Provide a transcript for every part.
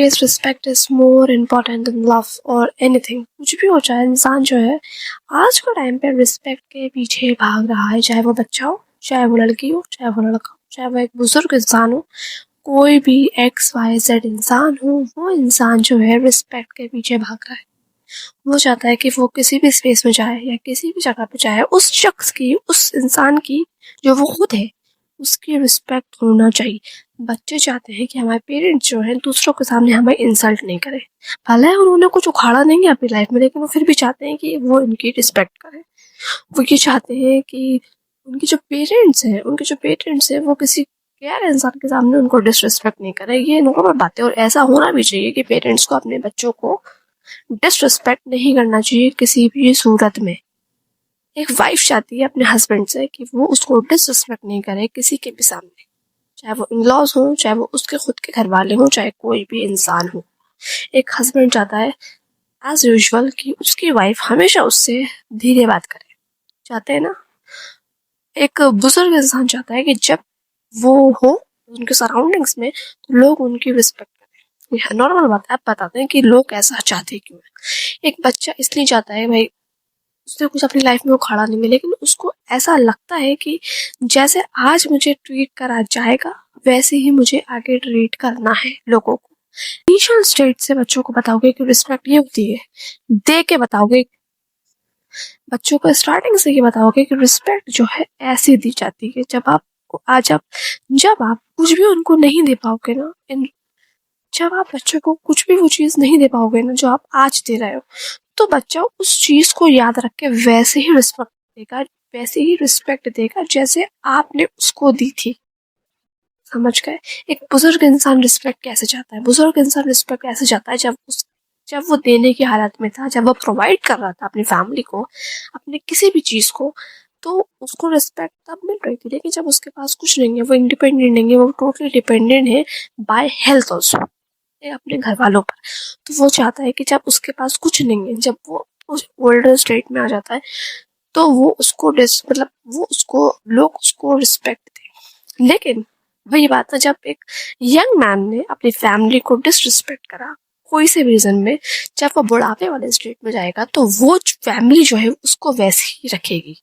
Always respect is more important then love और anything. कुछ भी हो जाए, इंसान जो है आज के टाइम पे रिस्पेक्ट के पीछे भाग रहा है, चाहे वो बच्चा हो, चाहे वो लड़की हो, चाहे वो लड़का हो, चाहे वो एक बुजुर्ग इंसान हो, कोई भी XYZ इंसान हो, वो इंसान जो है रिस्पेक्ट के पीछे भाग रहा है। वो चाहता है कि वो किसी भी स्पेस में जाए या किसी भी जगह पे जाए, उस शख्स की, उस इंसान की जो वो खुद है, उसकी रिस्पेक्ट होना चाहिए। बच्चे चाहते हैं कि हमारे पेरेंट्स जो हैं दूसरों के सामने हमें इंसल्ट नहीं करें। भले ही उन्होंने कुछ उखाड़ा नहीं है अपनी लाइफ में, लेकिन वो फिर भी चाहते हैं कि वो इनकी रिस्पेक्ट करें। वो ये चाहते हैं कि उनके जो पेरेंट्स हैं वो किसी गैर इंसान के सामने उनको डिसरिस्पेक्ट नहीं करें। ये नॉर्मल बात है और ऐसा होना भी चाहिए कि पेरेंट्स को अपने बच्चों को डिसरिस्पेक्ट नहीं करना चाहिए किसी भी सूरत में। एक वाइफ चाहती है अपने हस्बैंड से कि वो उसको डिसरिस्पेक्ट नहीं करे किसी के भी सामने, चाहे वो इन-लॉज हो, चाहे वो उसके खुद के घर वाले हो, चाहे कोई भी इंसान हो। एक हस्बैंड चाहता है एज यूजुअल कि उसकी वाइफ हमेशा उससे धीरे बात करे। चाहते हैं ना, एक बुजुर्ग इंसान चाहता है कि जब वो हो उनके सराउंडिंग्स में तो लोग उनकी रिस्पेक्ट करें। यह नॉर्मल बात है। आप बताते हैं कि लोग ऐसा चाहते क्यों है। एक बच्चा इसलिए चाहता है, भाई उसने कुछ अपनी लाइफ में उखाड़ा नहीं है, लेकिन उसको ऐसा लगता है कि जैसे आज मुझे ट्रीट करा जाएगा वैसे ही मुझे आगे ट्रीट करना है लोगों को। इनिशियल स्टेज से बच्चों को बताओगे कि रिस्पेक्ट ये होती है, दे के बताओगे बच्चों को, स्टार्टिंग से ये बताओगे कि रिस्पेक्ट जो है ऐसे दी जाती है। जब आप कुछ भी उनको नहीं दे पाओगे ना, जब आप बच्चों को कुछ भी वो चीज नहीं दे पाओगे ना जो आप आज दे रहे हो, तो बच्चा उस चीज को याद रख के वैसे ही रिस्पेक्ट देगा जैसे आपने उसको दी थी। समझ गए? एक बुजुर्ग इंसान रिस्पेक्ट कैसे चाहता है? बुजुर्ग इंसान रिस्पेक्ट ऐसे चाहता है जब वो देने की हालत में था, जब वो प्रोवाइड कर रहा था अपनी फैमिली को, अपने किसी भी चीज को, तो उसको रिस्पेक्ट तब मिल रही थी। लेकिन जब उसके पास कुछ नहीं है, वो इंडिपेंडेंट नहीं है, वो टोटली डिपेंडेंट है बाय हेल्थ ऑल्सो अपने घर वालों पर, तो वो चाहता है कि जब उसके पास कुछ नहीं है, जब वो उस ओल्डर स्टेट में आ जाता है, तो वो उसको लोग उसको रिस्पेक्ट दें। लेकिन वही बात है, जब एक यंग मैन ने अपनी फैमिली को डिसरिस्पेक्ट करा कोई से रीजन में, जब वो बुढ़ापे वाले स्टेट में जाएगा तो वो फैमिली जो है उसको वैसे ही रखेगी।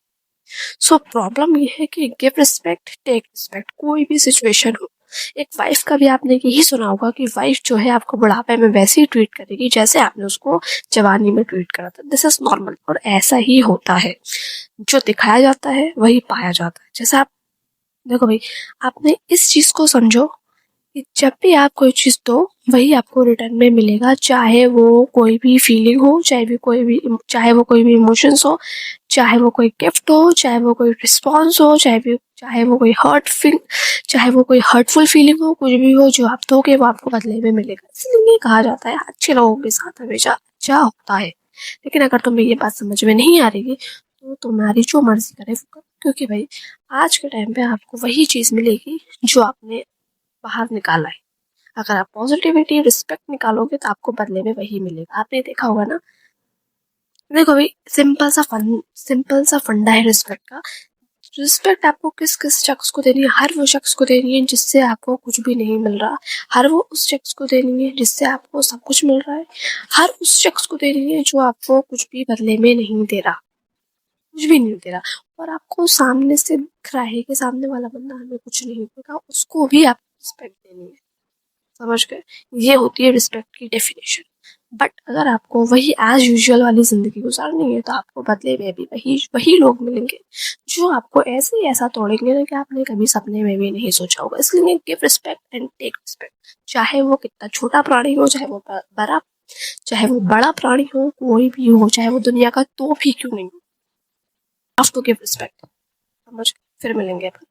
सो प्रॉब्लम ये है कि गिव रिस्पेक्ट, टेक रिस्पेक्ट, कोई भी सिचुएशन हो। एक वाइफ का भी आपने यही सुना होगा कि वाइफ जो है आपको बुढ़ापे में वैसे ही ट्रीट करेगी जैसे आपने उसको जवानी में ट्रीट करा था। दिस इज नॉर्मल और ऐसा ही होता है। जो दिखाया जाता है वही पाया जाता है। जैसे आप देखो भाई, आपने इस चीज को समझो कि जब भी आप कोई चीज दो वही आपको रिटर्न में मिलेगा, चाहे वो कोई भी फीलिंग हो, चाहे वो कोई भी इमोशंस हो, चाहे वो कोई गिफ्ट हो, चाहे वो कोई रिस्पॉन्स हो, चाहे वो कोई हर्टफुल फीलिंग हो, कुछ भी हो जो आप दोगे वो आपको बदले में मिलेगा। इसलिए कहा जाता है अच्छे लोगों के साथ हमेशा अच्छा होता है। लेकिन अगर तुम्हें ये बात समझ में नहीं आ रही तो तुम्हारी जो मर्जी करे वो करो, क्योंकि भाई आज के टाइम पे आपको वही चीज मिलेगी जो आपने बाहर निकाला है। अगर आप पॉजिटिविटी, रिस्पेक्ट निकालोगे तो आपको बदले में वही मिलेगा। आपने देखा होगा ना, देखो भाई, सिंपल सा फंडा है रिस्पेक्ट का। रिस्पेक्ट आपको किस किस शख्स को देनी है? हर वो शख्स को देनी है जिससे आपको कुछ भी नहीं मिल रहा। हर वो उस शख्स को देनी है जिससे आपको सब कुछ मिल रहा है। हर उस शख्स को देनी है जो आपको कुछ भी बदले में नहीं दे रहा, कुछ भी नहीं दे रहा। और आपको सामने से दिख रहा है कि सामने वाला बंदा हमें कुछ नहीं देगा, उसको भी आप रिस्पेक्ट देनी है। समझ गए? ये होती है रिस्पेक्ट की डेफिनेशन। बट अगर आपको वही एज यूजुअल वाली जिंदगी गुजारनी है तो आपको बदले में भी वही लोग मिलेंगे जो आपको ऐसे ही ऐसा तोड़ेंगे ना कि आपने कभी सपने में भी नहीं सोचा होगा। इसलिए give respect and take respect. चाहे वो कितना छोटा प्राणी हो, चाहे वो बड़ा प्राणी हो, कोई भी हो, चाहे वो दुनिया का तो भी क्यों नहीं हो, हैव टू गिव रिस्पेक्ट। समझ गए? फिर मिलेंगे अपन।